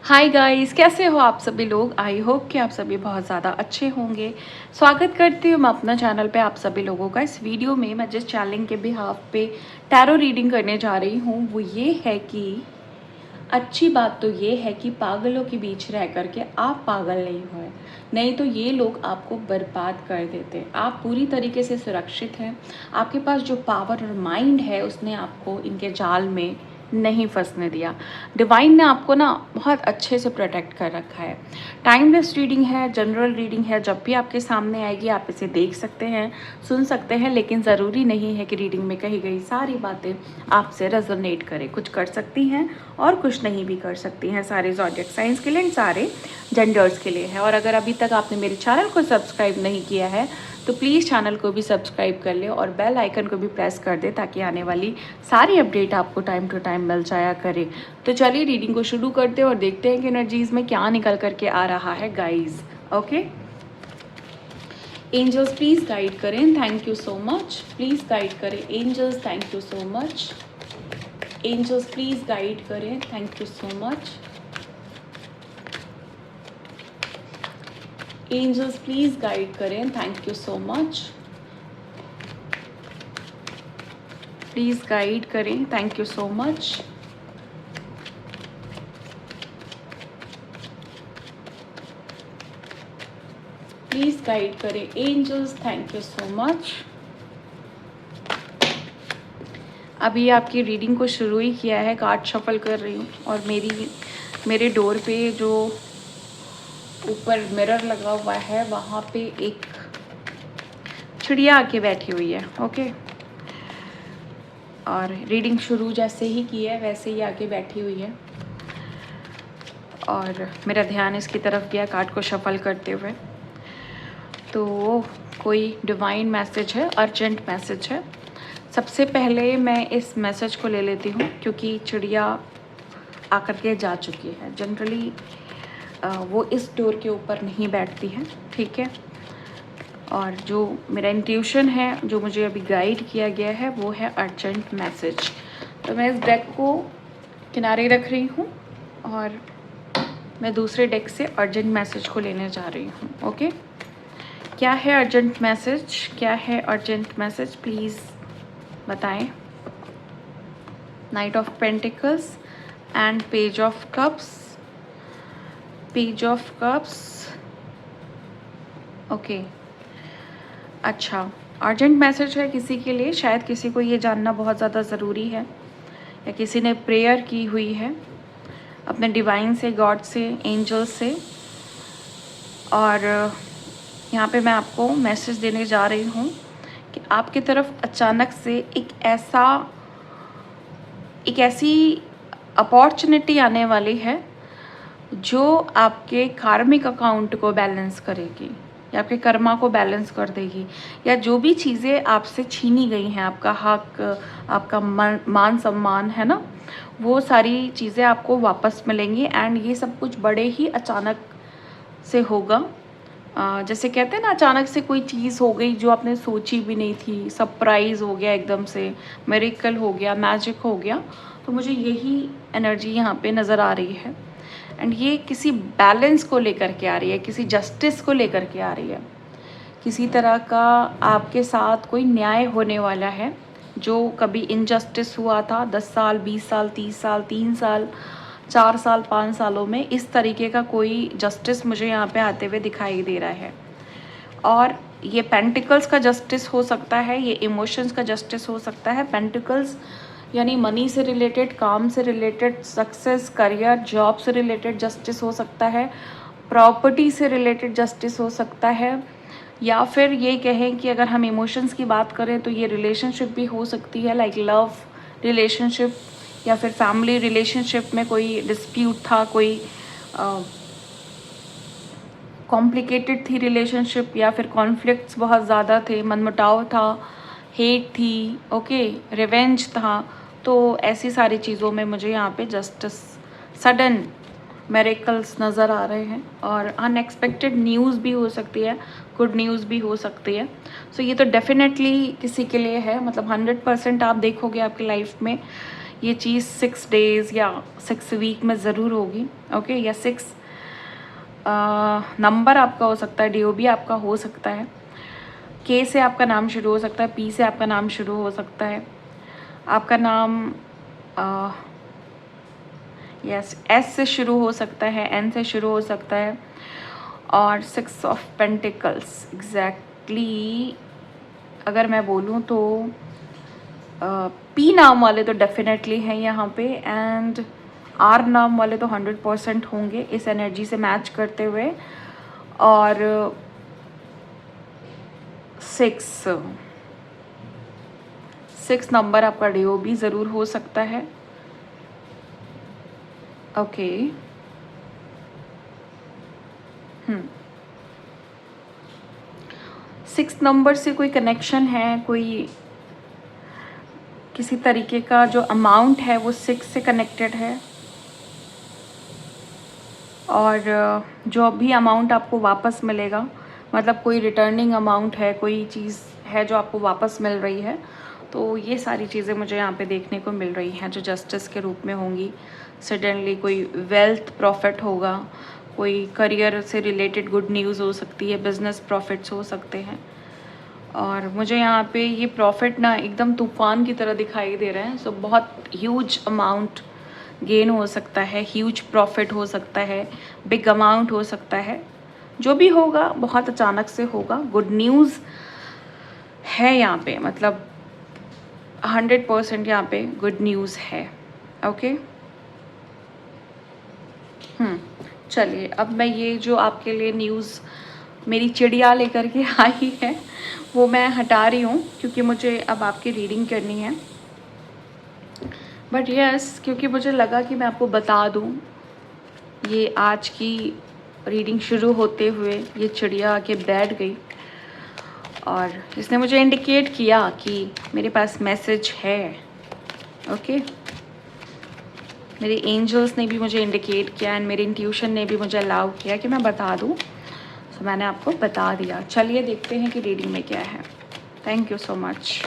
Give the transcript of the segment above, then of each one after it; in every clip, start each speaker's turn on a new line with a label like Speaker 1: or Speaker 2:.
Speaker 1: Hi guys, कैसे हो आप सभी लोग। आई होप कि आप सभी बहुत ज़्यादा अच्छे होंगे। स्वागत करती हूँ मैं अपना चैनल पे आप सभी लोगों का। इस वीडियो में मैं जिस चैनल के बिहाफ पे टैरो रीडिंग करने जा रही हूँ वो ये है कि अच्छी बात तो ये है कि पागलों के बीच रह करके आप पागल नहीं हुए, नहीं तो ये लोग आपको बर्बाद कर देते। आप पूरी तरीके से सुरक्षित हैं। आपके पास जो पावर और माइंड है उसने आपको इनके जाल में नहीं फंसने दिया। डिवाइन ने आपको ना बहुत अच्छे से प्रोटेक्ट कर रखा है। टाइमलेस रीडिंग है, जनरल रीडिंग है, जब भी आपके सामने आएगी आप इसे देख सकते हैं, सुन सकते हैं, लेकिन ज़रूरी नहीं है कि रीडिंग में कही गई सारी बातें आपसे रेजोनेट करें। कुछ कर सकती हैं और कुछ नहीं भी कर सकती हैं। सारे ज़ोडिएक साइंस के लिए, सारे जेंडर्स के लिए है। और अगर अभी तक आपने मेरे चैनल को सब्सक्राइब नहीं किया है तो प्लीज़ चैनल को भी सब्सक्राइब कर ले और बेल आइकन को भी प्रेस कर दे ताकि आने वाली सारी अपडेट आपको टाइम टू टाइम मिल जाया करे। तो चलिए रीडिंग को शुरू करते हैं और देखते हैं कि एनर्जीज में क्या निकल करके आ रहा है guys. Okay, angels please guide करें, thank you so much. Please guide करें angels, thank you so much. Angels please guide करें, thank you so much. Angels please guide करें, thank you so much. Please guide करें, thank you so much. Please guide करें angels, thank you so much. अभी आपकी reading को शुरू ही किया है, कार्ड शफल कर रही हूँ और मेरे डोर पे जो ऊपर मिरर लगा हुआ है वहाँ पे एक चिड़िया आके बैठी हुई है। ओके, और रीडिंग शुरू जैसे ही की है वैसे ही आके बैठी हुई है और मेरा ध्यान इसकी तरफ गया कार्ड को शफल करते हुए। तो कोई डिवाइन मैसेज है, अर्जेंट मैसेज है। सबसे पहले मैं इस मैसेज को ले लेती हूँ क्योंकि चिड़िया आकर के जा चुकी है। जनरली वो इस डोर के ऊपर नहीं बैठती है, ठीक है। और जो मेरा इंट्यूशन है, जो मुझे अभी गाइड किया गया है, वो है अर्जेंट मैसेज। तो मैं इस डेक को किनारे रख रही हूँ और मैं दूसरे डेक से अर्जेंट मैसेज को लेने जा रही हूँ। ओके, क्या है अर्जेंट मैसेज, क्या है अर्जेंट मैसेज, प्लीज़ बताएं। Night of pentacles and page of cups, page of cups. Okay, अच्छा, अर्जेंट मैसेज है किसी के लिए। शायद किसी को ये जानना बहुत ज़्यादा ज़रूरी है या किसी ने प्रेयर की हुई है अपने डिवाइन से, गॉड से, एंजल से। और यहाँ पे मैं आपको मैसेज देने जा रही हूँ कि आपकी तरफ अचानक से एक ऐसी अपॉर्चुनिटी आने वाली है जो आपके कार्मिक अकाउंट को बैलेंस करेगी या आपके कर्मा को बैलेंस कर देगी, या जो भी चीज़ें आपसे छीनी गई हैं, आपका हक, आपका मान सम्मान है ना, वो सारी चीज़ें आपको वापस मिलेंगी। एंड ये सब कुछ बड़े ही अचानक से होगा। जैसे कहते हैं ना, अचानक से कोई चीज़ हो गई जो आपने सोची भी नहीं थी, सरप्राइज़ हो गया, एकदम से मिरेकल हो गया, मैजिक हो गया। तो मुझे यही एनर्जी यहाँ पे नज़र आ रही है। एंड ये किसी बैलेंस को लेकर के आ रही है, किसी जस्टिस को लेकर के आ रही है। किसी तरह का आपके साथ कोई न्याय होने वाला है। जो कभी इनजस्टिस हुआ था 10 साल, 20 साल, 30 साल, 3 साल, 4 साल, 5 सालों में, इस तरीके का कोई जस्टिस मुझे यहाँ पे आते हुए दिखाई दे रहा है। और ये पेंटिकल्स का जस्टिस हो सकता है, ये इमोशंस का जस्टिस हो सकता है। पेंटिकल्स यानी मनी से रिलेटेड, काम से रिलेटेड, सक्सेस, करियर, जॉब से रिलेटेड जस्टिस हो सकता है। प्रॉपर्टी से रिलेटेड जस्टिस हो सकता है। या फिर ये कहें कि अगर हम इमोशंस की बात करें तो ये रिलेशनशिप भी हो सकती है, लाइक लव रिलेशनशिप, या फिर फैमिली रिलेशनशिप में कोई डिस्प्यूट था, कोई कॉम्प्लिकेटेड थी रिलेशनशिप, या फिर कॉन्फ्लिक्ट्स बहुत ज़्यादा थे, मनमुटाव था, हेट थी, ओके, रिवेंज था। तो ऐसी सारी चीज़ों में मुझे यहाँ पे जस्टिस, सडन मेरेकल्स नज़र आ रहे हैं। और अनएक्सपेक्टेड न्यूज़ भी हो सकती है, गुड न्यूज़ भी हो सकती है। सो ये तो डेफिनेटली किसी के लिए है, मतलब 100% आप देखोगे आपकी लाइफ में ये चीज़ 6 डेज़ या 6 वीक में ज़रूर होगी। ओके, या 6 नंबर आपका हो सकता है, DOB आपका हो सकता है, K से आपका नाम शुरू हो सकता है, P से आपका नाम शुरू हो सकता है, आपका नाम यस S से शुरू हो सकता है, N से शुरू हो सकता है, और 6 ऑफ पेंटिकल्स एग्जैक्टली अगर मैं बोलूँ तो P नाम वाले तो डेफिनेटली हैं यहाँ पे, एंड R नाम वाले तो 100% होंगे इस एनर्जी से मैच करते हुए। और 6 नंबर आपका DOB ज़रूर हो सकता है। ओके, 6 नंबर से कोई कनेक्शन है, कोई किसी तरीके का जो अमाउंट है वो 6 से कनेक्टेड है, और जो भी अमाउंट आपको वापस मिलेगा, मतलब कोई रिटर्निंग अमाउंट है, कोई चीज़ है जो आपको वापस मिल रही है, तो ये सारी चीज़ें मुझे यहाँ पे देखने को मिल रही हैं जो जस्टिस के रूप में होंगी। सडनली कोई वेल्थ प्रॉफिट होगा, कोई करियर से रिलेटेड गुड न्यूज़ हो सकती है, बिजनेस प्रॉफिट्स हो सकते हैं। और मुझे यहाँ पे ये प्रॉफिट ना एकदम तूफान की तरह दिखाई दे रहे हैं। सो बहुत ह्यूज अमाउंट गेन हो सकता है, ह्यूज प्रॉफिट हो सकता है, बिग अमाउंट हो सकता है, जो भी होगा बहुत अचानक से होगा। गुड न्यूज़ है यहाँ पे, मतलब 100% यहाँ पे गुड न्यूज़ है। ओके, चलिए अब मैं ये जो आपके लिए न्यूज़ मेरी चिड़िया लेकर के आई है वो मैं हटा रही हूँ, क्योंकि मुझे अब आपकी रीडिंग करनी है। बट यस, क्योंकि मुझे लगा कि मैं आपको बता दूँ, ये आज की रीडिंग शुरू होते हुए ये चिड़िया आके बैठ गई और इसने मुझे इंडिकेट किया कि मेरे पास मैसेज है। ओके, मेरे एंजल्स ने भी मुझे इंडिकेट किया एंड मेरे इंट्यूशन ने भी मुझे अलाउ किया कि मैं बता दूँ, तो मैंने आपको बता दिया। चलिए देखते हैं कि रीडिंग में क्या है। Thank you so much.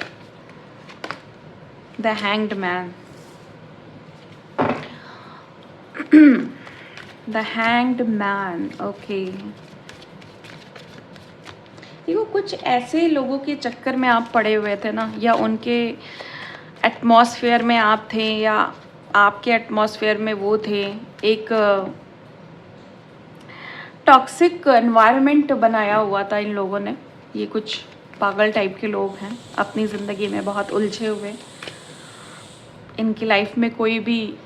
Speaker 1: The hanged man, the hanged man. Okay, देखो कुछ ऐसे लोगों के चक्कर में आप पड़े हुए थे ना, या उनके एटमॉस्फेयर में आप थे, या आपके एटमॉस्फेयर में वो थे। एक टॉक्सिक एनवायरनमेंट बनाया हुआ था इन लोगों ने। ये कुछ पागल टाइप के लोग हैं, अपनी ज़िंदगी में बहुत उलझे हुए। इनकी लाइफ में कोई भी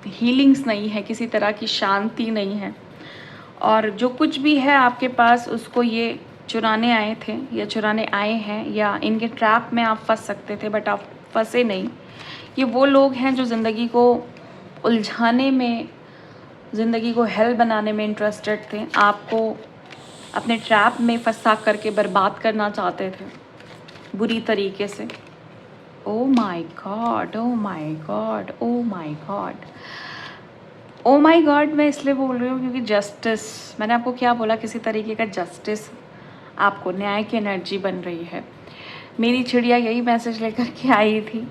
Speaker 1: हीलिंग्स नहीं है, किसी तरह की शांति नहीं है, और जो कुछ भी है आपके पास उसको ये चुराने आए थे या चुराने आए हैं, या इनके ट्रैप में आप फंस सकते थे बट आप फंसे नहीं। ये वो लोग हैं जो ज़िंदगी को उलझाने में, ज़िंदगी को हेल बनाने में इंटरेस्टेड थे, आपको अपने ट्रैप में फंसा करके बर्बाद करना चाहते थे बुरी तरीके से। Oh my God, oh my God, oh my God, oh my God. मैं इसलिए बोल रही हूँ क्योंकि जस्टिस, मैंने आपको क्या बोला, किसी तरीके का जस्टिस, आपको न्याय की एनर्जी बन रही है। मेरी चिड़िया यही मैसेज लेकर के आई थी।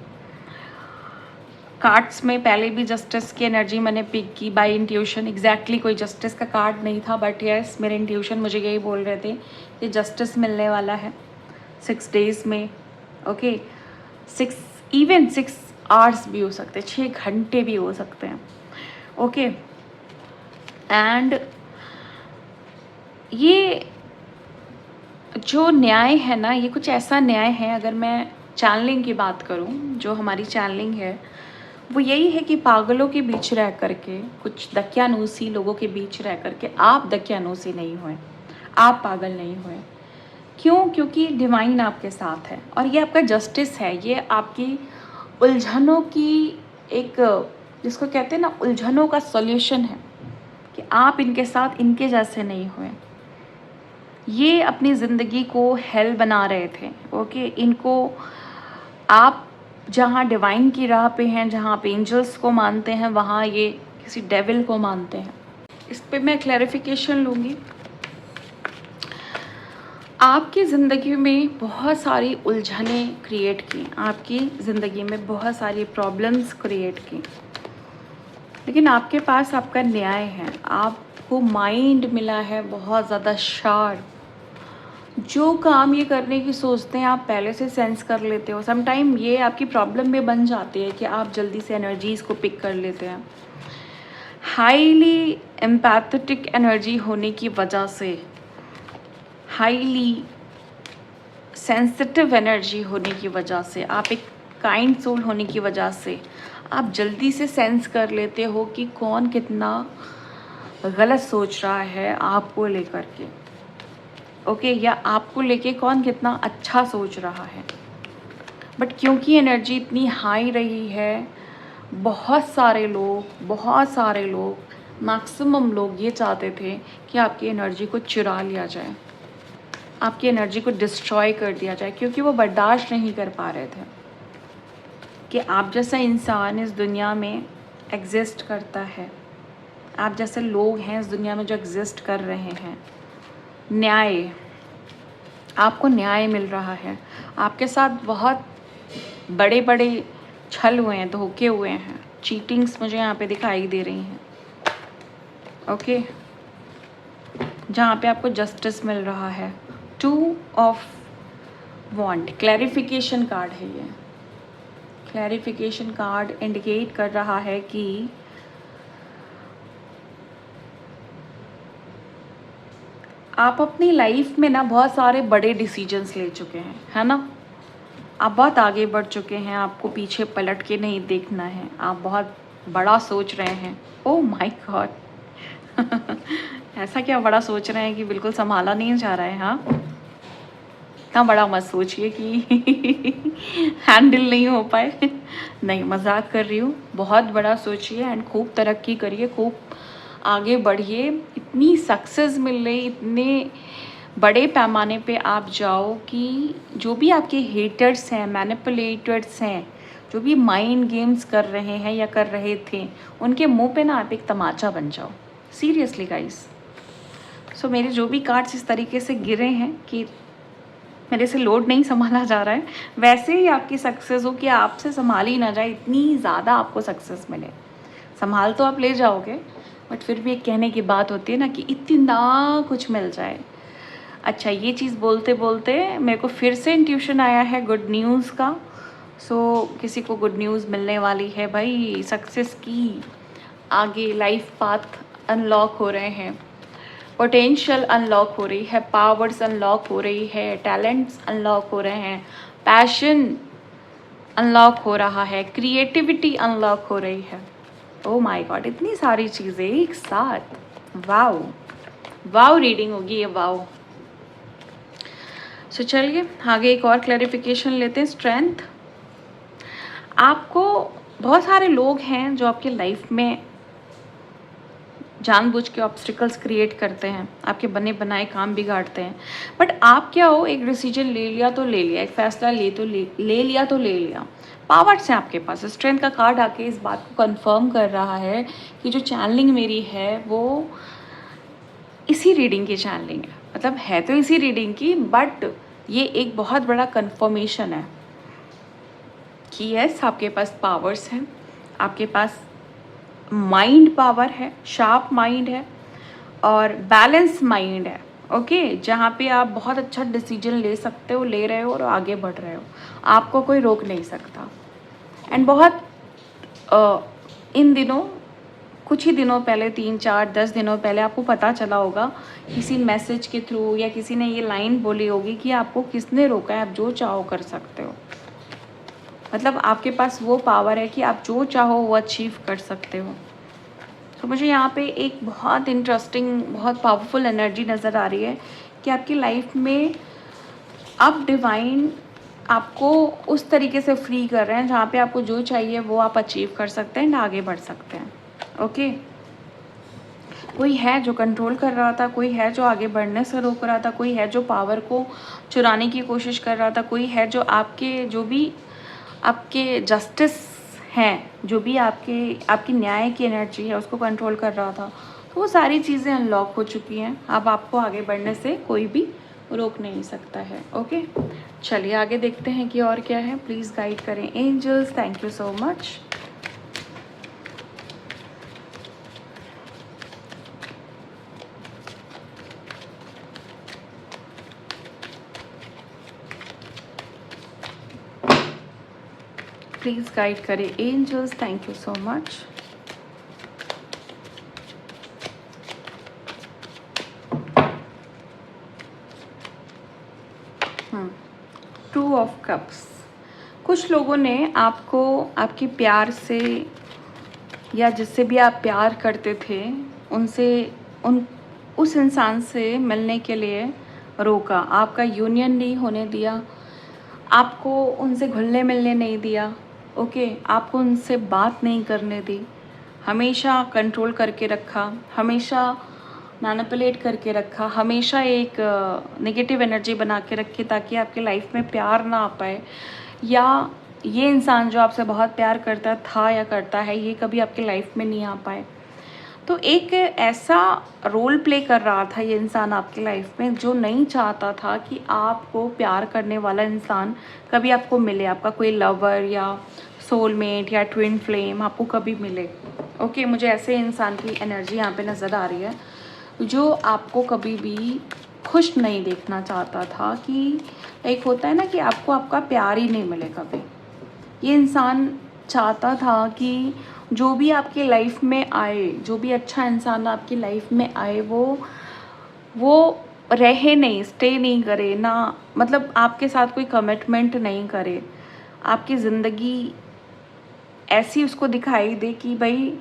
Speaker 1: कार्ड्स में पहले भी जस्टिस की एनर्जी मैंने पिक की बाय इंट्यूशन। एग्जैक्टली कोई जस्टिस का कार्ड नहीं था, बट यस मेरे इंट्यूशन मुझे यही बोल रहे थे कि जस्टिस मिलने वाला है 6 डेज़ में। ओके, 6 आवर्स भी हो सकते हैं, 6 घंटे भी हो सकते हैं। ओके, एंड ये जो न्याय है ना, ये कुछ ऐसा न्याय है, अगर मैं चैनलिंग की बात करूं, जो हमारी चैनलिंग है वो यही है कि पागलों के बीच रह करके, कुछ दकियानूसी लोगों के बीच रह करके आप दकियानूसी नहीं हुए, आप पागल नहीं हुए। क्यों? क्योंकि डिवाइन आपके साथ है और ये आपका जस्टिस है। ये आपकी उलझनों की एक, जिसको कहते हैं ना, उलझनों का सॉल्यूशन है कि आप इनके साथ इनके जैसे नहीं हुए। ये अपनी ज़िंदगी को हेल बना रहे थे। ओके, इनको आप जहाँ डिवाइन की राह पे हैं, जहाँ आप एंजल्स को मानते हैं, वहाँ ये किसी डेविल को मानते हैं। इस पे मैं क्लैरिफिकेशन लूँगी। आपकी ज़िंदगी में बहुत सारी उलझनें क्रिएट की, आपकी ज़िंदगी में बहुत सारी प्रॉब्लम्स क्रिएट की, लेकिन आपके पास आपका न्याय है। आपको माइंड मिला है बहुत ज़्यादा शार्प। जो काम ये करने की सोचते हैं आप पहले से सेंस कर लेते हो। समटाइम ये आपकी प्रॉब्लम में बन जाती है कि आप जल्दी से एनर्जीज़ को पिक कर लेते हैं। हाईली एम्पैथेटिक एनर्जी होने की वजह से, हाईली सेंसिटिव एनर्जी होने की वजह से, आप एक काइंड सोल होने की वजह से आप जल्दी से सेंस कर लेते हो कि कौन कितना गलत सोच रहा है आपको लेकर के, ओके, या आपको लेके कौन कितना अच्छा सोच रहा है। बट क्योंकि एनर्जी इतनी हाई रही है, बहुत सारे लोग मैक्सिमम लोग ये चाहते थे कि आपकी एनर्जी को चुरा लिया जाए, आपकी एनर्जी को डिस्ट्रॉय कर दिया जाए, क्योंकि वो बर्दाश्त नहीं कर पा रहे थे कि आप जैसा इंसान इस दुनिया में एग्जिस्ट करता है, आप जैसे लोग हैं इस दुनिया में जो एग्जिस्ट कर रहे हैं। न्याय, आपको न्याय मिल रहा है। आपके साथ बहुत बड़े बड़े छल हुए हैं, धोखे हुए हैं, चीटिंग्स मुझे यहाँ पे दिखाई दे रही हैं, ओके, जहाँ पे आपको जस्टिस मिल रहा है। 2 ऑफ वॉन्ड क्लैरिफिकेशन कार्ड है ये। क्लैरिफिकेशन कार्ड इंडिकेट कर रहा है कि आप अपनी लाइफ में ना बहुत सारे बड़े डिसीजंस ले चुके हैं, है ना। आप बहुत आगे बढ़ चुके हैं, आपको पीछे पलट के नहीं देखना है, आप बहुत बड़ा सोच रहे हैं। ओह माय गॉड ऐसा क्या बड़ा सोच रहे हैं कि बिल्कुल संभाला नहीं जा रहा है। हाँ, इतना बड़ा मत सोचिए कि हैंडल नहीं हो पाए नहीं, मजाक कर रही हूँ। बहुत बड़ा सोचिए एंड खूब तरक्की करिए, खूब आगे बढ़िए। इतनी सक्सेस मिल रही, इतने बड़े पैमाने पे आप जाओ कि जो भी आपके हेटर्स हैं, मैनिपुलेटर्स हैं, जो भी माइंड गेम्स कर रहे हैं या कर रहे थे, उनके मुंह पे ना आप एक तमाचा बन जाओ। Seriously guys. सो मेरे जो भी कार्ड्स इस तरीके से गिरे हैं कि मेरे से लोड नहीं संभाला जा रहा है, वैसे ही आपकी सक्सेस हो कि आपसे संभाली ना जाए, इतनी ज़्यादा आपको सक्सेस मिले। संभाल तो आप ले जाओगे, बट फिर भी एक कहने की बात होती है ना कि इतना कुछ मिल जाए। अच्छा, ये चीज़ बोलते बोलते मेरे को फिर से इंट्यूशन आया है गुड न्यूज़ का। सो किसी को गुड न्यूज़ मिलने वाली है भाई, सक्सेस की। आगे लाइफ पाथ अनलॉक हो रहे हैं, पोटेंशियल अनलॉक हो रही है, पावर्स अनलॉक हो रही है, टैलेंट्स अनलॉक हो रहे हैं, पैशन अनलॉक हो रहा है, क्रिएटिविटी अनलॉक हो रही है। ओ माय गॉड, इतनी सारी चीज़ें एक साथ। वाओ वाओ रीडिंग होगी ये, वाओ। सो चलिए आगे एक और क्लैरिफिकेशन लेते हैं। स्ट्रेंथ, आपको बहुत सारे लोग हैं जो आपके लाइफ में जानबूझ के ऑब्स्टिकल्स क्रिएट करते हैं, आपके बने बनाए काम बिगाड़ते हैं। बट आप क्या हो, एक डिसीजन ले लिया तो ले लिया, एक फैसला ले लिया तो ले लिया। पावर्स हैं आपके पास। स्ट्रेंथ का कार्ड आके इस बात को कंफर्म कर रहा है कि जो चैनलिंग मेरी है वो इसी रीडिंग की चैनलिंग है। मतलब है तो इसी रीडिंग की, बट ये एक बहुत बड़ा कंफर्मेशन है कि यस, आपके पास पावर्स हैं, आपके पास माइंड पावर है, शार्प माइंड है और बैलेंस माइंड है, ओके, जहाँ पे आप बहुत अच्छा डिसीजन ले सकते हो, ले रहे हो और आगे बढ़ रहे हो, आपको कोई रोक नहीं सकता। एंड बहुत इन दिनों, कुछ ही दिनों पहले, 3, 4, 10 दिनों पहले आपको पता चला होगा किसी मैसेज के थ्रू, या किसी ने ये लाइन बोली होगी कि आपको किसने रोका है, आप जो चाहो कर सकते हो। मतलब आपके पास वो पावर है कि आप जो चाहो वो अचीव कर सकते हो। तो मुझे यहाँ पे एक बहुत इंटरेस्टिंग, बहुत पावरफुल एनर्जी नज़र आ रही है कि आपकी लाइफ में अब डिवाइन आपको उस तरीके से फ्री कर रहे हैं जहाँ पे आपको जो चाहिए वो आप अचीव कर सकते हैं एंड आगे बढ़ सकते हैं, ओके। कोई है जो कंट्रोल कर रहा था, कोई है जो आगे बढ़ने से रोक रहा था, कोई है जो पावर को चुराने की कोशिश कर रहा था, कोई है जो आपके, जो भी आपके जस्टिस हैं, जो भी आपकी न्याय की एनर्जी है उसको कंट्रोल कर रहा था। तो वो सारी चीज़ें अनलॉक हो चुकी हैं। अब आपको आगे बढ़ने से कोई भी रोक नहीं सकता है। ओके, चलिए आगे देखते हैं कि और क्या है। प्लीज़ गाइड करें angels. Thank you so much. Please guide करें angels. Thank you so much. Two of cups. कुछ लोगों ने आपको आपके प्यार से या जिससे भी आप प्यार करते थे उनसे उस इंसान से मिलने के लिए रोका, आपका यूनियन नहीं होने दिया, आपको उनसे घुलने मिलने नहीं दिया। ओके, आपको उनसे बात नहीं करने दी, हमेशा कंट्रोल करके रखा, हमेशा मैनिपुलेट करके रखा, हमेशा एक नेगेटिव एनर्जी बना के रखी ताकि आपके लाइफ में प्यार ना आ पाए, या ये इंसान जो आपसे बहुत प्यार करता था या करता है ये कभी आपके लाइफ में नहीं आ पाए। तो एक ऐसा रोल प्ले कर रहा था ये इंसान आपकी लाइफ में जो नहीं चाहता था कि आपको प्यार करने वाला इंसान कभी आपको मिले, आपका कोई लवर या सोलमेट या ट्विन फ्लेम आपको कभी मिले। ओके, मुझे ऐसे इंसान की एनर्जी यहाँ पे नज़र आ रही है जो आपको कभी भी खुश नहीं देखना चाहता था, कि एक होता है ना कि आपको आपका प्यार ही नहीं मिले कभी। ये इंसान चाहता था कि जो भी आपकी लाइफ में आए, जो भी अच्छा इंसान आपकी लाइफ में आए, वो रहे नहीं, स्टे नहीं करे ना, मतलब आपके साथ कोई कमिटमेंट नहीं करे, आपकी ज़िंदगी ऐसी उसको दिखाई दे कि भाई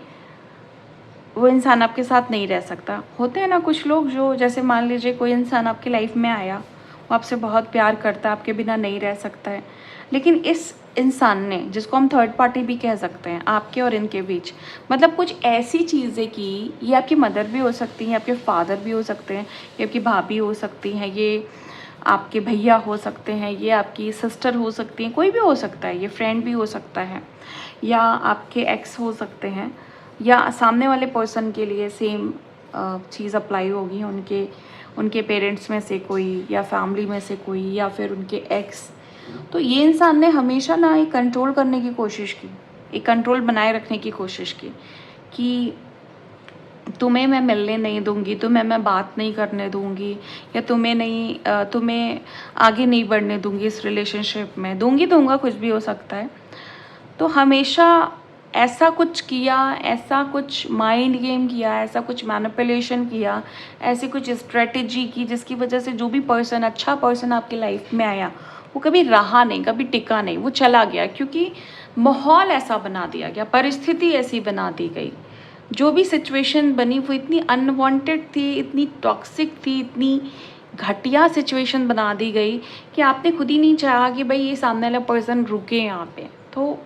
Speaker 1: वो इंसान आपके साथ नहीं रह सकता। होते हैं ना कुछ लोग जो, जैसे मान लीजिए कोई इंसान आपकी लाइफ में आया, वो आपसे बहुत प्यार करता है, आपके बिना नहीं रह सकता है, लेकिन इस इंसान ने, जिसको हम थर्ड पार्टी भी कह सकते हैं, आपके और इनके बीच मतलब कुछ ऐसी चीज़ें की, ये आपकी मदर भी हो सकती हैं, आपके फादर भी हो सकते हैं, ये आपकी भाभी हो सकती हैं, ये आपके भैया हो सकते हैं, ये आपकी सिस्टर हो सकती हैं, कोई भी हो सकता है, ये फ्रेंड भी हो सकता है, या आपके एक्स हो सकते हैं, या सामने वाले पर्सन के लिए सेम चीज़ अप्लाई होगी, उनके पेरेंट्स में से कोई, या फैमिली में से कोई, या फिर उनके एक्स। तो ये इंसान ने हमेशा ना एक कंट्रोल करने की कोशिश की, एक कंट्रोल बनाए रखने की कोशिश की कि तुम्हें मैं मिलने नहीं दूंगी, तुम्हें मैं बात नहीं करने दूंगी, या तुम्हें आगे नहीं बढ़ने दूंगी इस रिलेशनशिप में, दूंगा, कुछ भी हो सकता है। तो हमेशा ऐसा कुछ किया, ऐसा कुछ माइंड गेम किया, ऐसा कुछ मैनिपुलेशन किया, ऐसी कुछ स्ट्रेटजी की जिसकी वजह से जो भी पर्सन, अच्छा पर्सन आपकी लाइफ में आया, वो कभी रहा नहीं, कभी टिका नहीं, वो चला गया, क्योंकि माहौल ऐसा बना दिया गया, परिस्थिति ऐसी बना दी गई, जो भी सिचुएशन बनी वो इतनी अनवांटेड थी, इतनी टॉक्सिक थी, इतनी घटिया सिचुएशन बना दी गई कि आपने खुद ही नहीं चाहा कि भाई ये सामने वाला पर्सन रुके यहाँ पे। तो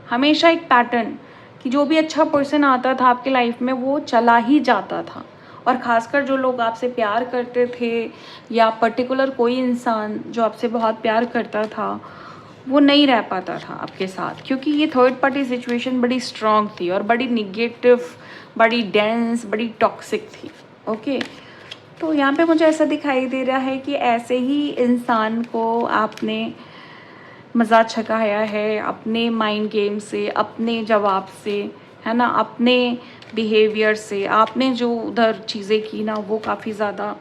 Speaker 1: हमेशा एक पैटर्न कि जो भी अच्छा पर्सन आता था आपके लाइफ में वो चला ही जाता था, और ख़ासकर जो लोग आपसे प्यार करते थे, या पर्टिकुलर कोई इंसान जो आपसे बहुत प्यार करता था, वो नहीं रह पाता था आपके साथ, क्योंकि ये थर्ड पार्टी सिचुएशन बड़ी स्ट्रॉन्ग थी और बड़ी निगेटिव, बड़ी डेंस, बड़ी टॉक्सिक थी। ओके, तो यहाँ पे मुझे ऐसा दिखाई दे रहा है कि ऐसे ही इंसान को आपने मज़ा छकाया है अपने माइंड गेम से, अपने जवाब से, है ना, अपने बिहेवियर से। आपने जो उधर चीज़ें की ना वो काफ़ी ज़्यादा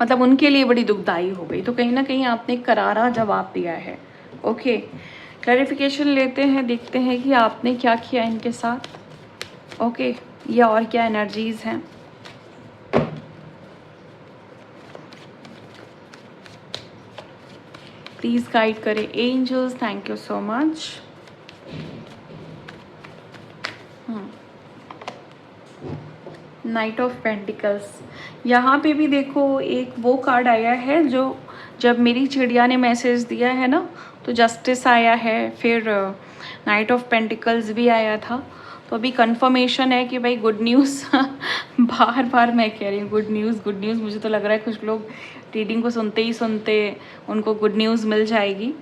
Speaker 1: मतलब उनके लिए बड़ी दुखदाई हो गई। तो कहीं ना कहीं आपने करारा जवाब दिया है। ओके, क्लैरिफिकेशन लेते हैं, देखते हैं कि आपने क्या किया इनके साथ। ओके, या और क्या एनर्जीज़ हैं। प्लीज़ गाइड करें angels. Thank you so much. Knight of pentacles, यहाँ पे भी देखो एक वो कार्ड आया है जो, जब मेरी चिड़िया ने मैसेज दिया है ना, तो जस्टिस आया है, फिर नाइट ऑफ पेंटिकल्स भी आया था। तो अभी कंफर्मेशन है कि भाई गुड न्यूज़ बार बार मैं कह रही हूँ गुड न्यूज़ गुड न्यूज़। मुझे तो लग रहा है कुछ लोग रीडिंग को सुनते ही सुनते उनको गुड न्यूज़ मिल जाएगी,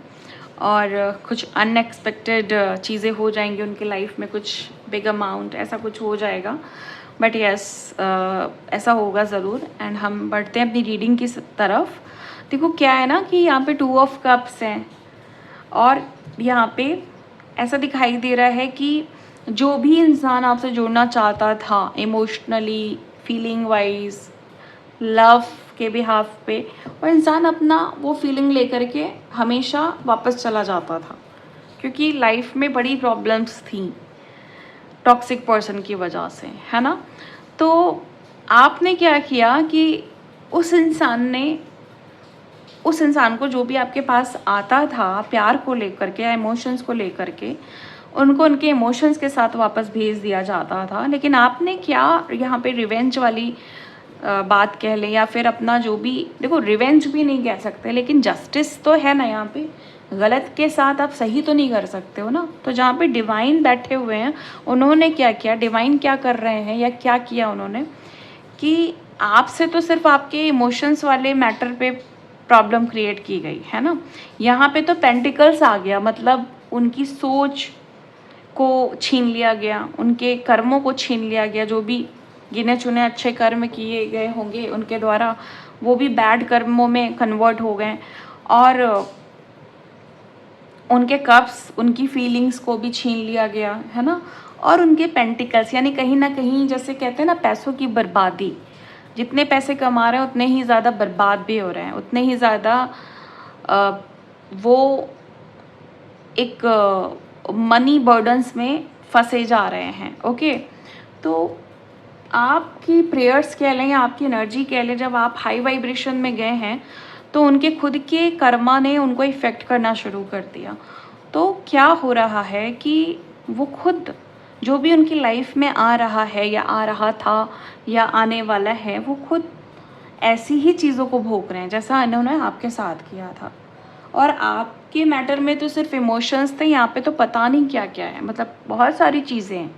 Speaker 1: और कुछ अनएक्सपेक्टेड चीज़ें हो जाएंगी उनके लाइफ में, कुछ बिग अमाउंट ऐसा कुछ हो जाएगा। बट यस, ऐसा होगा ज़रूर। एंड हम बढ़ते हैं अपनी रीडिंग की तरफ। देखो क्या है ना कि यहाँ पे 2 ऑफ कप्स हैं और यहाँ पे ऐसा दिखाई दे रहा है कि जो भी इंसान आपसे जुड़ना चाहता था इमोशनली, फीलिंग वाइज, लव के बिहाफ पे, वो इंसान अपना वो फीलिंग लेकर के हमेशा वापस चला जाता था, क्योंकि लाइफ में बड़ी प्रॉब्लम्स थी टॉक्सिक पर्सन की वजह से, है ना। तो आपने क्या किया कि उस इंसान को जो भी आपके पास आता था प्यार को लेकर के या इमोशंस को लेकर के, उनको उनके इमोशंस के साथ वापस भेज दिया जाता था। लेकिन आपने क्या यहाँ पे रिवेंज वाली बात कह लें या फिर अपना जो भी, देखो रिवेंज भी नहीं कह सकते, लेकिन जस्टिस तो है ना यहाँ पे। गलत के साथ आप सही तो नहीं कर सकते हो ना। तो जहाँ पे डिवाइन बैठे हुए हैं, उन्होंने क्या किया, डिवाइन क्या कर रहे हैं या क्या किया उन्होंने कि आपसे तो सिर्फ आपके इमोशंस वाले मैटर पे प्रॉब्लम क्रिएट की गई है ना। यहाँ पे तो पेंटिकल्स आ गया, मतलब उनकी सोच को छीन लिया गया, उनके कर्मों को छीन लिया गया। जो भी गिने चुने अच्छे कर्म किए गए होंगे उनके द्वारा, वो भी बैड कर्मों में कन्वर्ट हो गए। और उनके कप्स, उनकी फीलिंग्स को भी छीन लिया गया, है ना। और उनके पेंटिकल्स, यानी कहीं ना कहीं जैसे कहते हैं ना पैसों की बर्बादी, जितने पैसे कमा रहे हैं उतने ही ज़्यादा बर्बाद भी हो रहे हैं, उतने ही ज़्यादा वो एक मनी बर्डन्स में फंसे जा रहे हैं। ओके, तो आपकी प्रेयर्स कह लें या आपकी एनर्जी कह लें, जब आप हाई वाइब्रेशन में गए हैं तो उनके खुद के कर्मा ने उनको इफ़ेक्ट करना शुरू कर दिया। तो क्या हो रहा है कि वो खुद जो भी उनकी लाइफ में आ रहा है या आ रहा था या आने वाला है, वो खुद ऐसी ही चीज़ों को भोग रहे हैं जैसा इन्होंने आपके साथ किया था। और आपके मैटर में तो सिर्फ इमोशंस थे, यहाँ पे तो पता नहीं क्या क्या है, मतलब बहुत सारी चीज़ें हैं।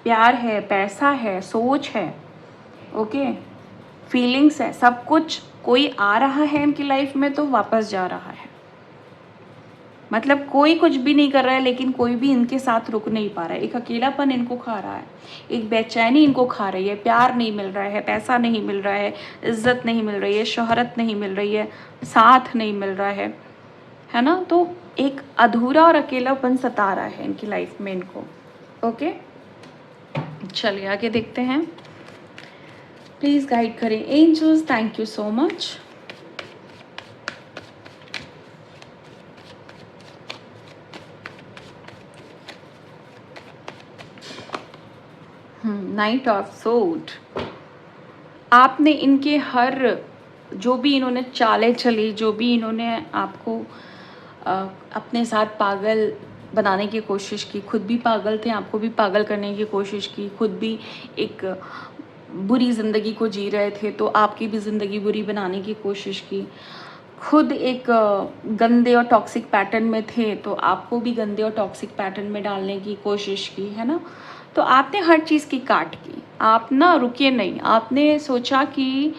Speaker 1: प्यार है, पैसा है, सोच है, ओके, फीलिंग्स है, सब कुछ। कोई आ रहा है इनकी लाइफ में तो वापस जा रहा है, मतलब कोई कुछ भी नहीं कर रहा है, लेकिन कोई भी इनके साथ रुक नहीं पा रहा है। एक अकेलापन इनको खा रहा है, एक बेचैनी इनको खा रही है। प्यार नहीं मिल रहा है, पैसा नहीं मिल रहा है, इज्जत नहीं मिल रही है, शोहरत नहीं मिल रही है, साथ नहीं मिल रहा है ना। तो एक अधूरा और अकेलापन सता रहा है इनकी लाइफ में इनको। ओके, चलिए आगे देखते हैं। प्लीज़ गाइड करें angels, thank you so much. Knight of swords. आपने इनके हर जो भी इन्होंने चालें चली, जो भी इन्होंने आपको अपने साथ पागल बनाने की कोशिश की, खुद भी पागल थे, आपको भी पागल करने की कोशिश की, खुद भी एक बुरी ज़िंदगी को जी रहे थे तो आपकी भी ज़िंदगी बुरी बनाने की कोशिश की, खुद एक गंदे और टॉक्सिक पैटर्न में थे तो आपको भी गंदे और टॉक्सिक पैटर्न में डालने की कोशिश की, है ना। तो आपने हर चीज़ की काट की, आप ना रुके नहीं। आपने सोचा कि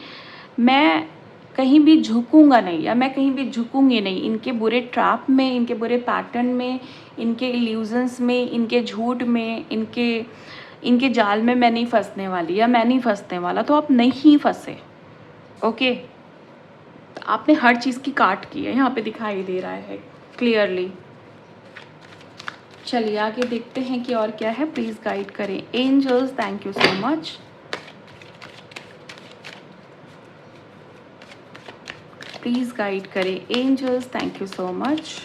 Speaker 1: मैं कहीं भी झुकूंगा नहीं या मैं कहीं भी झुकूंगी नहीं इनके बुरे ट्रैप में, इनके बुरे पैटर्न में, इनके इल्यूजन्स में, इनके झूठ में, इनके जाल में मैं नहीं फंसने वाली या मैं नहीं फंसने वाला। तो आप नहीं फंसे। ओके, आपने हर चीज़ की काट की है, यहाँ पे दिखाई दे रहा है क्लियरली। चलिए आगे देखते हैं कि और क्या है। प्लीज़ गाइड करें angels, thank you so much. Please guide करें angels, thank you so much.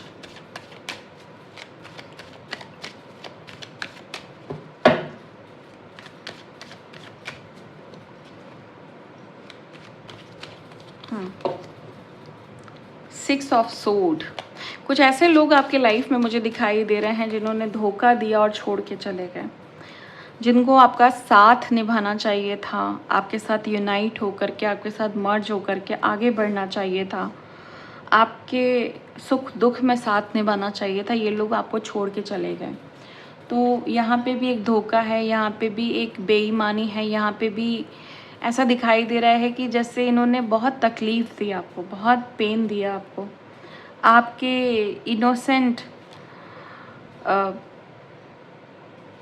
Speaker 1: Six of swords. कुछ ऐसे लोग आपके लाइफ में मुझे दिखाई दे रहे हैं जिन्होंने धोखा दिया और छोड़ के चले गए, जिनको आपका साथ निभाना चाहिए था, आपके साथ यूनाइट होकर के, आपके साथ मर्ज होकर के आगे बढ़ना चाहिए था, आपके सुख दुख में साथ निभाना चाहिए था, ये लोग आपको छोड़ के चले गए। तो यहाँ पे भी एक धोखा है, यहाँ पे भी एक बेईमानी है, यहाँ पे भी ऐसा दिखाई दे रहा है कि जैसे इन्होंने बहुत तकलीफ़ दी आपको, बहुत पेन दिया आपको, आपके इनोसेंट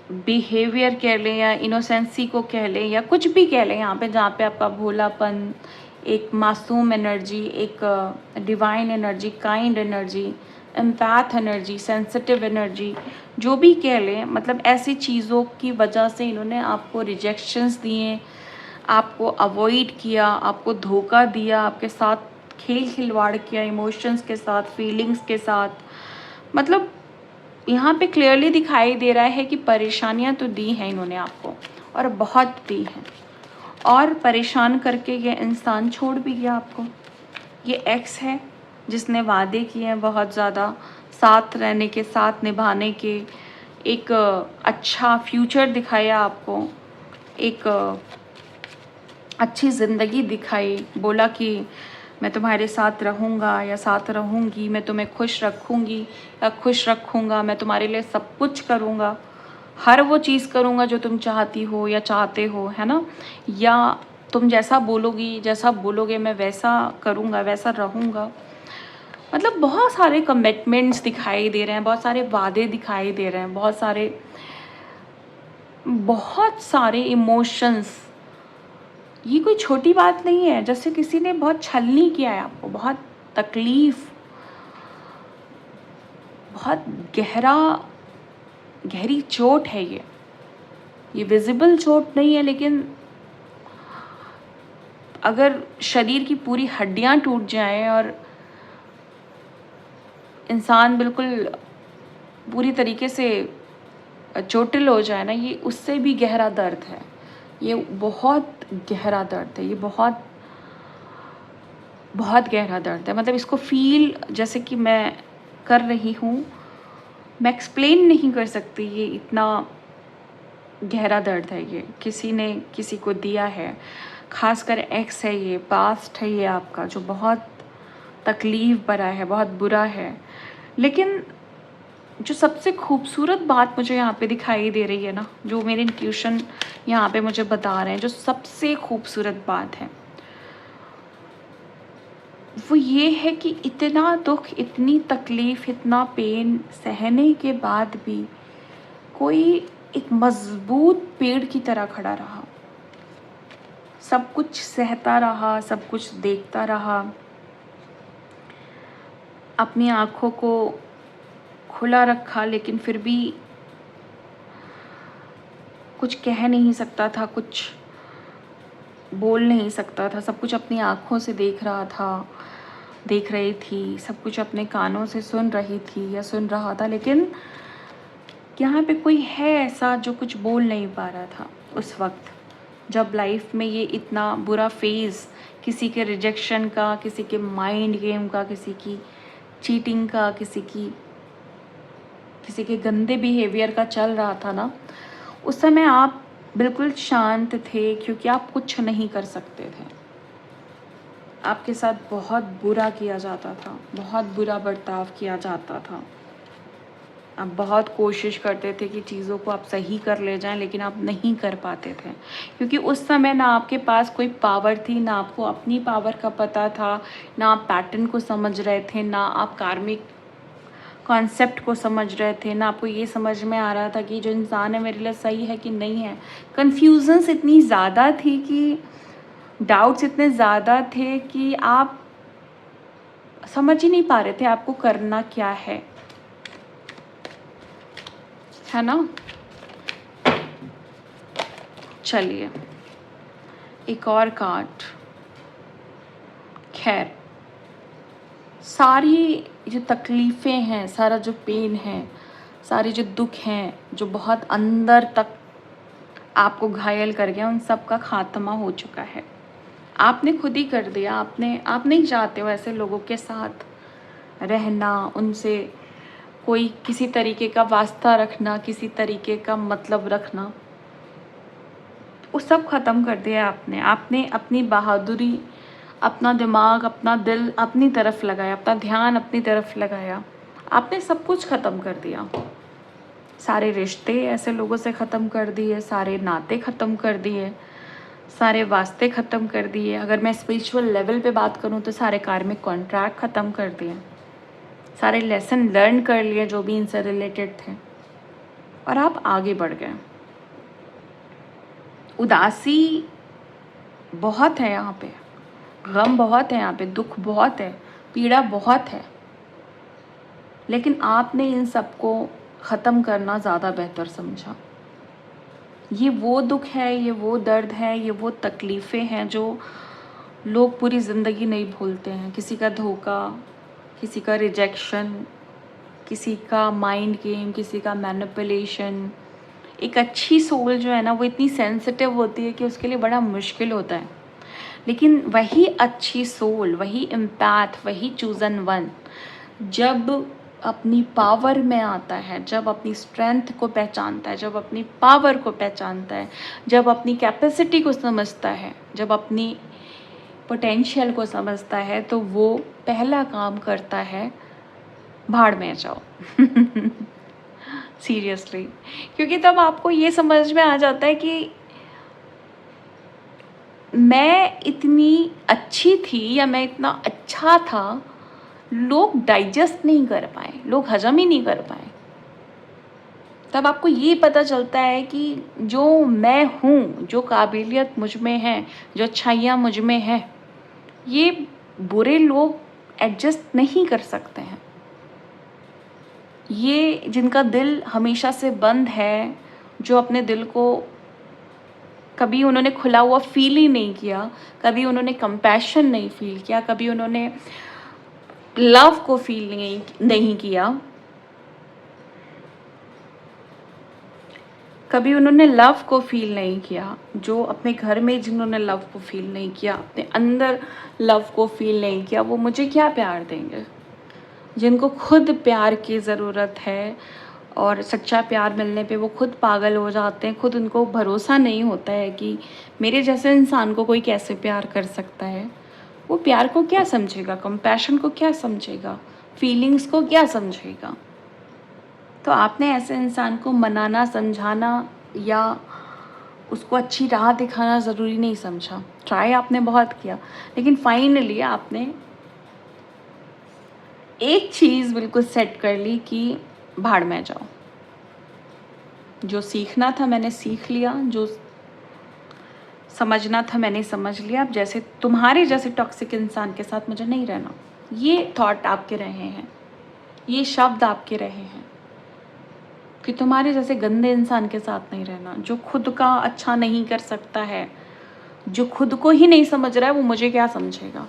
Speaker 1: बिहेवियर कह लें या इनोसेंसी को कह लें या कुछ भी कह लें यहाँ पे, जहाँ पे आपका भोलापन, एक मासूम एनर्जी, एक divine energy, kind energy, empath energy, sensitive energy, जो भी कह लें, मतलब ऐसी चीज़ों की वजह से इन्होंने आपको रिजेक्शंस दिए, आपको अवॉइड किया, आपको धोखा दिया, आपके साथ खेल खिलवाड़ किया, इमोशंस के साथ, फीलिंग्स के साथ। मतलब यहाँ पे क्लियरली दिखाई दे रहा है कि परेशानियाँ तो दी हैं इन्होंने आपको, और बहुत दी हैं, और परेशान करके ये इंसान छोड़ भी गया आपको। ये एक्स है जिसने वादे किए हैं बहुत ज़्यादा, साथ रहने के, साथ निभाने के, एक अच्छा फ्यूचर दिखाया आपको, एक अच्छी ज़िंदगी दिखाई, बोला कि मैं तुम्हारे साथ रहूँगा या साथ रहूँगी, मैं तुम्हें खुश रखूँगी या खुश रखूँगा, मैं तुम्हारे लिए सब कुछ करूँगा, हर वो चीज़ करूँगा जो तुम चाहती हो या चाहते हो, है ना, या तुम जैसा बोलोगी, जैसा बोलोगे मैं वैसा करूँगा, वैसा रहूँगा। मतलब बहुत सारे कमिटमेंट्स दिखाई दे रहे हैं, बहुत सारे वादे दिखाई दे रहे हैं, बहुत सारे इमोशंस। ये कोई छोटी बात नहीं है, जैसे किसी ने बहुत छलनी किया है आपको, बहुत तकलीफ, बहुत गहरी चोट है ये विजिबल चोट नहीं है, लेकिन अगर शरीर की पूरी हड्डियां टूट जाएं और इंसान बिल्कुल पूरी तरीके से चोटिल हो जाए ना, ये उससे भी गहरा दर्द है, ये बहुत गहरा दर्द है, ये बहुत गहरा दर्द है। मतलब इसको फील जैसे कि मैं कर रही हूँ, मैं एक्सप्लेन नहीं कर सकती, ये इतना गहरा दर्द है। ये किसी ने किसी को दिया है, खासकर एक्स है, ये पास्ट है, ये आपका जो बहुत तकलीफ़ भरा है, बहुत बुरा है। लेकिन जो सबसे खूबसूरत बात मुझे यहाँ पे दिखाई दे रही है ना, जो मेरे इंट्यूशन यहाँ पे मुझे बता रहे हैं, जो सबसे खूबसूरत बात है वो ये है कि इतना दुख, इतनी तकलीफ़, इतना पेन सहने के बाद भी कोई एक मजबूत पेड़ की तरह खड़ा रहा, सब कुछ सहता रहा, सब कुछ देखता रहा, अपनी आँखों को खुला रखा, लेकिन फिर भी कुछ कह नहीं सकता था, कुछ बोल नहीं सकता था, सब कुछ अपनी आँखों से देख रहा था, देख रही थी, सब कुछ अपने कानों से सुन रही थी या सुन रहा था, लेकिन यहाँ पे कोई है ऐसा जो कुछ बोल नहीं पा रहा था उस वक्त, जब लाइफ में ये इतना बुरा फेज़ किसी के रिजेक्शन का, किसी के माइंड गेम का, किसी की चीटिंग का, किसी के गंदे बिहेवियर का चल रहा था ना, उस समय आप बिल्कुल शांत थे, क्योंकि आप कुछ नहीं कर सकते थे। आपके साथ बहुत बुरा किया जाता था, बहुत बुरा बर्ताव किया जाता था। आप बहुत कोशिश करते थे कि चीज़ों को आप सही कर ले जाएं, लेकिन आप नहीं कर पाते थे, क्योंकि उस समय ना आपके पास कोई पावर थी, ना आपको अपनी पावर का पता था, ना आप पैटर्न को समझ रहे थे, ना आप कार्मिक कॉन्सेप्ट को समझ रहे थे, ना आपको ये समझ में आ रहा था कि जो इंसान है मेरे लिए सही है कि नहीं है। कन्फ्यूज़न्स इतनी ज़्यादा थी, कि डाउट्स इतने ज़्यादा थे कि आप समझ ही नहीं पा रहे थे आपको करना क्या है ना। चलिए एक और कार्ड। खैर, सारी जो तकलीफ़ें हैं, सारा जो पेन है, सारे जो दुख हैं, जो बहुत अंदर तक आपको घायल कर गया, उन सब का खात्मा हो चुका है। आपने खुद ही कर दिया। आप नहीं चाहते हो ऐसे लोगों के साथ रहना, उनसे कोई किसी तरीके का वास्ता रखना, किसी तरीके का मतलब रखना, वो सब ख़त्म कर दिया आपने अपनी बहादुरी, अपना दिमाग, अपना दिल अपनी तरफ लगाया, अपना ध्यान अपनी तरफ लगाया, आपने सब कुछ ख़त्म कर दिया। सारे रिश्ते ऐसे लोगों से ख़त्म कर दिए, सारे नाते ख़त्म कर दिए, सारे वास्ते ख़त्म कर दिए। अगर मैं स्पिरिचुअल लेवल पे बात करूँ तो सारे कार्मिक कॉन्ट्रैक्ट ख़त्म कर दिए, सारे लेसन लर्न कर लिए जो भी इनसे रिलेटेड थे। और आप आगे बढ़ गए। उदासी बहुत है यहाँ पे, गम बहुत है यहाँ पे, दुख बहुत है, पीड़ा बहुत है, लेकिन आपने इन सबको ख़त्म करना ज़्यादा बेहतर समझा। ये वो दुख है, ये वो दर्द है, ये वो तकलीफ़ें हैं जो लोग पूरी ज़िंदगी नहीं भूलते हैं। किसी का धोखा, किसी का रिजेक्शन, किसी का माइंड गेम, किसी का मैनिपुलेशन। एक अच्छी सोल जो है ना, वो इतनी सेंसिटिव होती है कि उसके लिए बड़ा मुश्किल होता है। लेकिन वही अच्छी सोल, वही एम्पैथ, वही चूज़न वन जब अपनी पावर में आता है, जब अपनी स्ट्रेंथ को पहचानता है, जब अपनी पावर को पहचानता है, जब अपनी कैपेसिटी को समझता है, जब अपनी पोटेंशियल को समझता है, तो वो पहला काम करता है, भाड़ में जाओ। सीरियसली, क्योंकि तब आपको ये समझ में आ जाता है कि मैं इतनी अच्छी थी या मैं इतना अच्छा था, लोग डाइजेस्ट नहीं कर पाए, लोग हजम ही नहीं कर पाए। तब आपको ये पता चलता है कि जो मैं हूँ, जो काबिलियत मुझ में है, जो अच्छाइयाँ मुझ में है, ये बुरे लोग एडजस्ट नहीं कर सकते हैं। ये जिनका दिल हमेशा से बंद है, जो अपने दिल को कभी उन्होंने खुला हुआ फील ही नहीं किया, कभी उन्होंने कंपैशन नहीं फील किया, कभी उन्होंने लव को फील नहीं किया, कभी उन्होंने लव को फील नहीं किया, जो अपने घर में जिन्होंने लव को फील नहीं किया, अपने अंदर लव को फील नहीं किया, वो मुझे क्या प्यार देंगे। जिनको खुद प्यार की ज़रूरत है और सच्चा प्यार मिलने पे वो खुद पागल हो जाते हैं, खुद उनको भरोसा नहीं होता है कि मेरे जैसे इंसान को कोई कैसे प्यार कर सकता है, वो प्यार को क्या समझेगा, कंपैशन को क्या समझेगा, फीलिंग्स को क्या समझेगा। तो आपने ऐसे इंसान को मनाना, समझाना या उसको अच्छी राह दिखाना ज़रूरी नहीं समझा। ट्राई आपने बहुत किया, लेकिन फाइनली आपने एक चीज़ बिल्कुल सेट कर ली कि भाड़ में जाओ। जो सीखना था मैंने सीख लिया, जो समझना था मैंने समझ लिया। अब जैसे तुम्हारे जैसे टॉक्सिक इंसान के साथ मुझे नहीं रहना। ये थॉट आपके रहे हैं, ये शब्द आपके रहे हैं कि तुम्हारे जैसे गंदे इंसान के साथ नहीं रहना, जो खुद का अच्छा नहीं कर सकता है, जो खुद को ही नहीं समझ रहा है, वो मुझे क्या समझेगा।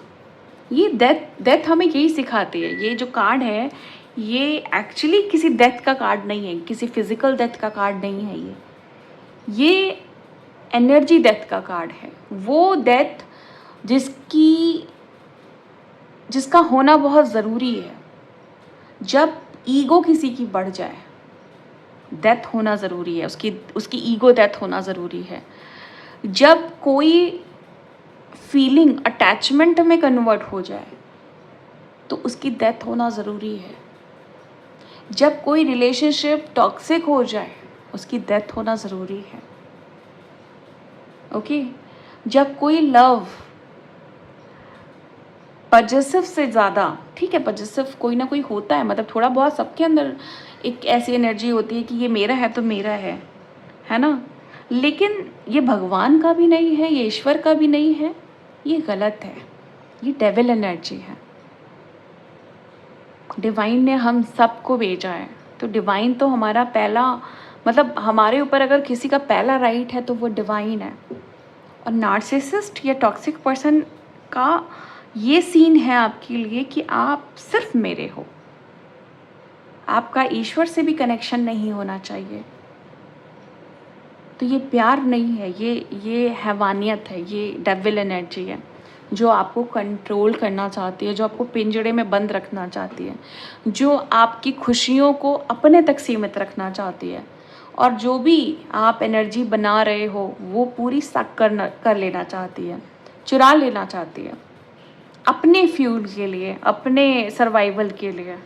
Speaker 1: ये डेथ हमें यही सिखाती है। ये जो कार्ड है, ये एक्चुअली किसी डेथ का कार्ड नहीं है, किसी फिजिकल डेथ का कार्ड नहीं है। ये एनर्जी डेथ का कार्ड है। वो डेथ जिसका होना बहुत ज़रूरी है। जब ईगो किसी की बढ़ जाए, डेथ होना ज़रूरी है, उसकी ईगो डेथ होना ज़रूरी है। जब कोई फीलिंग अटैचमेंट में कन्वर्ट हो जाए, तो उसकी डेथ होना ज़रूरी है। जब कोई रिलेशनशिप टॉक्सिक हो जाए, उसकी डेथ होना ज़रूरी है। ओके? जब कोई लव पजेसिव से ज़्यादा, ठीक है, पजेसिव कोई ना कोई होता है, मतलब थोड़ा बहुत सबके अंदर एक ऐसी एनर्जी होती है कि ये मेरा है तो मेरा है ना। लेकिन ये भगवान का भी नहीं है, ये ईश्वर का भी नहीं है, ये गलत है, ये डेविल एनर्जी है। डिवाइन ने हम सबको भेजा है, तो डिवाइन तो हमारा पहला, मतलब हमारे ऊपर अगर किसी का पहला राइट है तो वो डिवाइन है। और नार्सिसिस्ट या टॉक्सिक पर्सन का ये सीन है आपके लिए कि आप सिर्फ मेरे हो, आपका ईश्वर से भी कनेक्शन नहीं होना चाहिए। तो ये प्यार नहीं है, ये हैवानियत है, ये डेविल एनर्जी है जो आपको कंट्रोल करना चाहती है, जो आपको पिंजड़े में बंद रखना चाहती है, जो आपकी खुशियों को अपने तक सीमित रखना चाहती है। और जो भी आप एनर्जी बना रहे हो वो पूरी सक कर लेना चाहती है, चुरा लेना चाहती है अपने फ्यूल के लिए, अपने सर्वाइवल के लिए,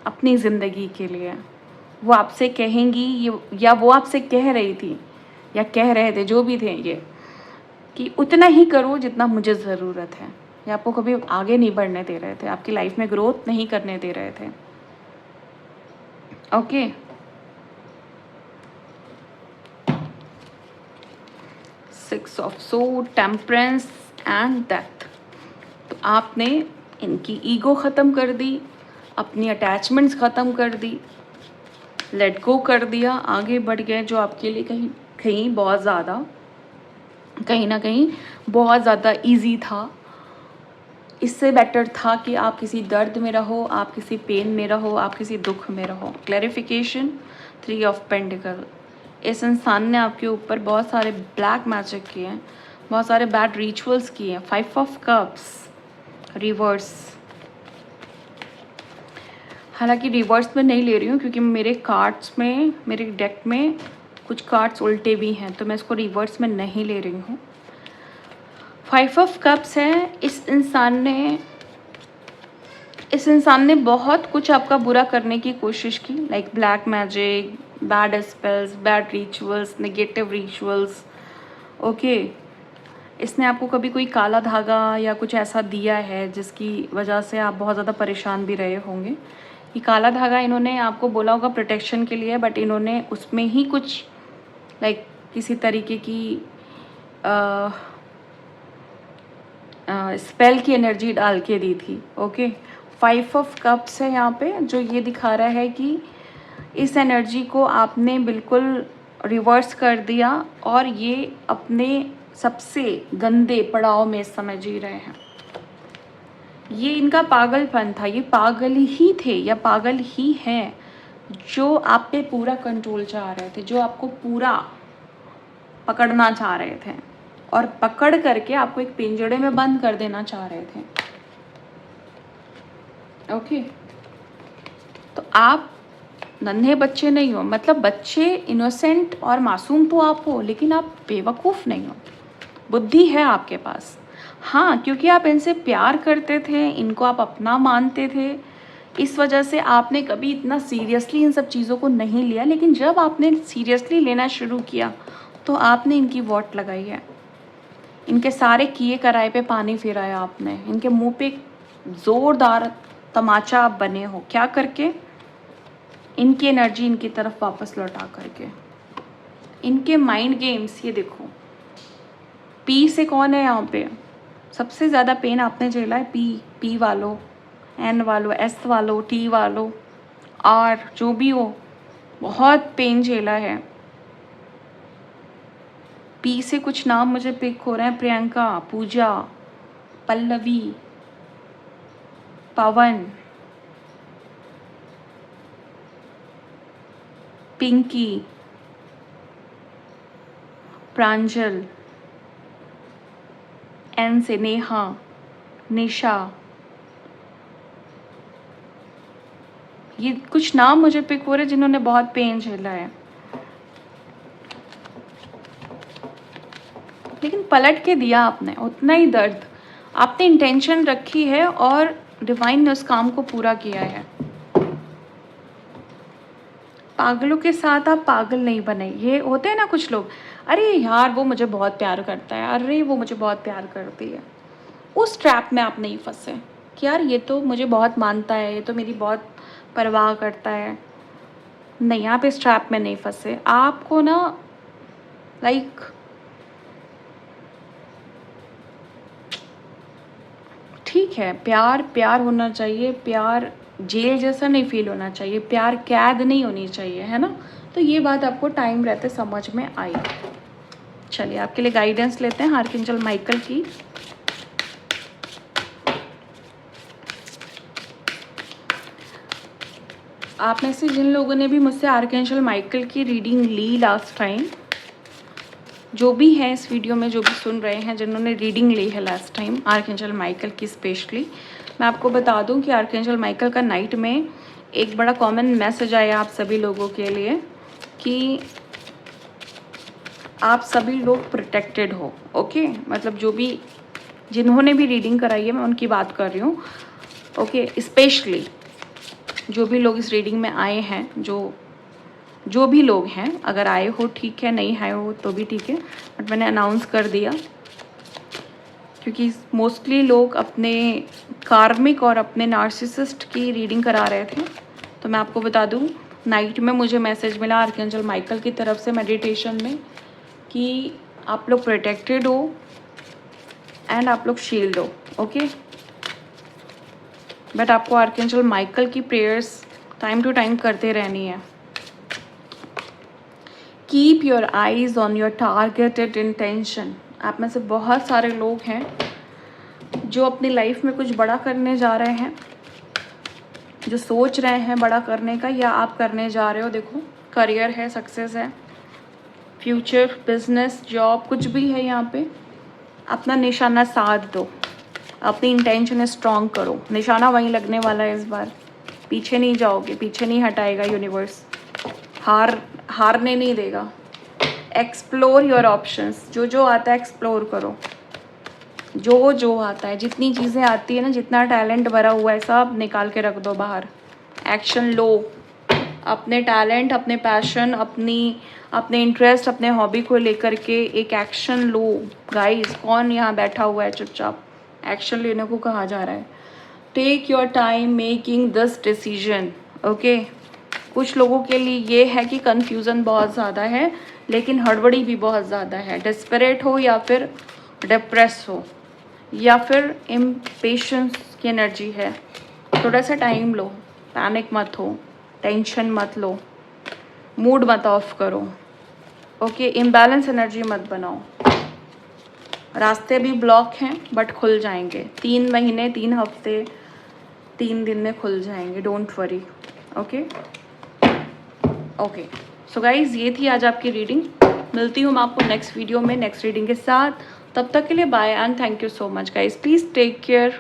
Speaker 1: अपनी ज़िंदगी के लिए। वो आपसे कहेंगी या वो आपसे कह रही थी या कह रहे थे, जो भी थे ये, कि उतना ही करो जितना मुझे ज़रूरत है। ये आपको कभी आगे नहीं बढ़ने दे रहे थे, आपकी लाइफ में ग्रोथ नहीं करने दे रहे थे। Okay? 6 of sword, temperance and death. तो आपने इनकी ईगो ख़त्म कर दी, अपनी अटैचमेंट्स ख़त्म कर दी, लेट गो कर दिया, आगे बढ़ गए, जो आपके लिए कहीं कहीं बहुत ज़्यादा, कहीं ना कहीं बहुत ज़्यादा ईजी था। इससे बेटर था कि आप किसी दर्द में रहो, आप किसी पेन में रहो, आप किसी दुख में रहो। Clarification, 3 of pentacle. इस इंसान ने आपके ऊपर बहुत सारे ब्लैक मैजिक किए हैं, बहुत सारे बैड रिचुअल्स किए हैं। 5 ऑफ कप्स रिवर्स। हालांकि रिवर्स में नहीं ले रही हूँ क्योंकि मेरे कार्ड्स में, मेरे डेक में कुछ कार्ड्स उल्टे भी हैं, तो मैं इसको रिवर्स में नहीं ले रही हूँ। 5 ऑफ कप्स है। इस इंसान ने बहुत कुछ आपका बुरा करने की कोशिश की, like black magic, bad spells, bad rituals, negative rituals. Okay, इसने आपको कभी कोई काला धागा या कुछ ऐसा दिया है जिसकी वजह से आप बहुत ज़्यादा परेशान भी रहे होंगे। ये काला धागा इन्होंने आपको बोला होगा प्रोटेक्शन के लिए, बट इन्होंने उसमें ही कुछ लाइक किसी तरीके की स्पेल की एनर्जी डाल के दी थी। ओके, 5 ऑफ कप्स है यहाँ पे, जो ये दिखा रहा है कि इस एनर्जी को आपने बिल्कुल रिवर्स कर दिया और ये अपने सबसे गंदे पड़ाव में इस समय जी रहे हैं। ये इनका पागलपन था, ये पागल ही थे या पागल ही हैं जो आप पे पूरा कंट्रोल चाह रहे थे, जो आपको पूरा पकड़ना चाह रहे थे और पकड़ करके आपको एक पिंजड़े में बंद कर देना चाह रहे थे। ओके, तो आप नन्हे बच्चे नहीं हो, मतलब बच्चे इनोसेंट और मासूम तो आप हो, लेकिन आप बेवकूफ़ नहीं हो, बुद्धि है आपके पास। हाँ, क्योंकि आप इनसे प्यार करते थे, इनको आप अपना मानते थे, इस वजह से आपने कभी इतना सीरियसली इन सब चीज़ों को नहीं लिया। लेकिन जब आपने सीरियसली लेना शुरू किया तो आपने इनकी वॉट लगाई है, इनके सारे किए कराए पे पानी फिराया आपने, इनके मुंह पे ज़ोरदार तमाचा आप बने हो। क्या करके? इनकी एनर्जी इनकी तरफ वापस लौटा करके। इनके माइंड गेम्स, ये देखो, पी से कौन है यहाँ पे? सबसे ज़्यादा पेन आपने झेला है पी वालों, एन वालों, एस वालों, टी वालों, आर, जो भी हो, बहुत पेन झेला है। पी से कुछ नाम मुझे पिक हो रहे हैं: प्रियंका, पूजा, पल्लवी, पवन, पिंकी, प्रांजल, एन से नेहा, निशा। ये कुछ नाम मुझे पिक हो रहे हैं जिन्होंने बहुत पेन झेला है, लेकिन पलट के दिया आपने उतना ही दर्द। आपने इंटेंशन रखी है और डिवाइन ने उस काम को पूरा किया है। पागलों के साथ आप पागल नहीं बने। ये होते हैं ना कुछ लोग, अरे यार वो मुझे बहुत प्यार करता है, अरे वो मुझे बहुत प्यार करती है। उस ट्रैप में आप नहीं फंसे कि यार ये तो मुझे बहुत मानता है, ये तो मेरी बहुत परवाह करता है। नहीं, आप इस ट्रैप में नहीं फंसे। आपको ना लाइक ठीक है, प्यार प्यार होना चाहिए, प्यार जेल जैसा नहीं फील होना चाहिए, प्यार कैद नहीं होनी चाहिए, है ना। तो ये बात आपको टाइम रहते समझ में आई। चलिए आपके लिए गाइडेंस लेते हैं आर्कएंजल माइकल की। आप में से जिन लोगों ने भी मुझसे आर्कएंजल माइकल की रीडिंग ली लास्ट टाइम, जो भी हैं इस वीडियो में, जो भी सुन रहे हैं, जिन्होंने रीडिंग ली है लास्ट टाइम आर्कएंजल माइकल की स्पेशली, मैं आपको बता दूं कि आर्कएंजल माइकल का नाइट में एक बड़ा कॉमन मैसेज आया आप सभी लोगों के लिए कि आप सभी लोग प्रोटेक्टेड हो। ओके, मतलब जो भी, जिन्होंने भी रीडिंग कराई है मैं उनकी बात कर रही हूँ। ओके, स्पेशली जो भी लोग इस रीडिंग में आए हैं, जो भी लोग हैं, अगर आए हो ठीक है, नहीं आए हो तो भी ठीक है, बट मैंने अनाउंस कर दिया क्योंकि मोस्टली लोग अपने कार्मिक और अपने नार्सिसिस्ट की रीडिंग करा रहे थे। तो मैं आपको बता दूं, नाइट में मुझे मैसेज मिला आर्कएंजल माइकल की तरफ से मेडिटेशन में कि आप लोग प्रोटेक्टेड हो एंड आप लोग शील्ड हो, ओके। बट आपको आर्कएंजल माइकल की प्रेयर्स टाइम टू टाइम करते रहनी है। Keep your eyes on your targeted intention. आप में से बहुत सारे लोग हैं जो अपनी लाइफ में कुछ बड़ा करने जा रहे हैं, जो सोच रहे हैं बड़ा करने का, या आप करने जा रहे हो। देखो, करियर है, सक्सेस है, फ्यूचर, बिजनेस, जॉब, कुछ भी है। यहाँ पे अपना निशाना साध दो, अपनी इंटेंशन स्ट्रॉन्ग करो। निशाना वहीं लगने वाला है इस बार, पीछे नहीं जाओगे, पीछे नहीं हटाएगा यूनिवर्स, हारने नहीं देगा। एक्सप्लोर योर ऑप्शंस, जो आता है एक्सप्लोर करो, जो आता है, जितनी चीज़ें आती है ना, जितना टैलेंट भरा हुआ है सब निकाल के रख दो बाहर। एक्शन लो, अपने टैलेंट, अपने पैशन, अपने इंटरेस्ट, अपने हॉबी को लेकर के एक एक्शन लो। गाइस, कौन यहाँ बैठा हुआ है चुपचाप? एक्शन लेने को कहा जा रहा है। Take your time making this decision, okay. कुछ लोगों के लिए ये है कि कन्फ्यूज़न बहुत ज़्यादा है, लेकिन हड़बड़ी भी बहुत ज़्यादा है। डेस्परेट हो या फिर डिप्रेस हो या फिर इम्पेशंस की एनर्जी है, थोड़ा सा टाइम लो, पैनिक मत हो, टेंशन मत लो, मूड मत ऑफ करो, ओके। इम्बैलेंस एनर्जी मत बनाओ। रास्ते भी ब्लॉक हैं बट खुल जाएंगे, 3 महीने, 3 हफ्ते, 3 दिन में खुल जाएंगे, don't worry, okay. Okay, so guys, ये थी आज आपकी रीडिंग। मिलती हूँ मैं आपको नेक्स्ट वीडियो में नेक्स्ट रीडिंग के साथ। तब तक के लिए bye and thank you so much guys. Please take care.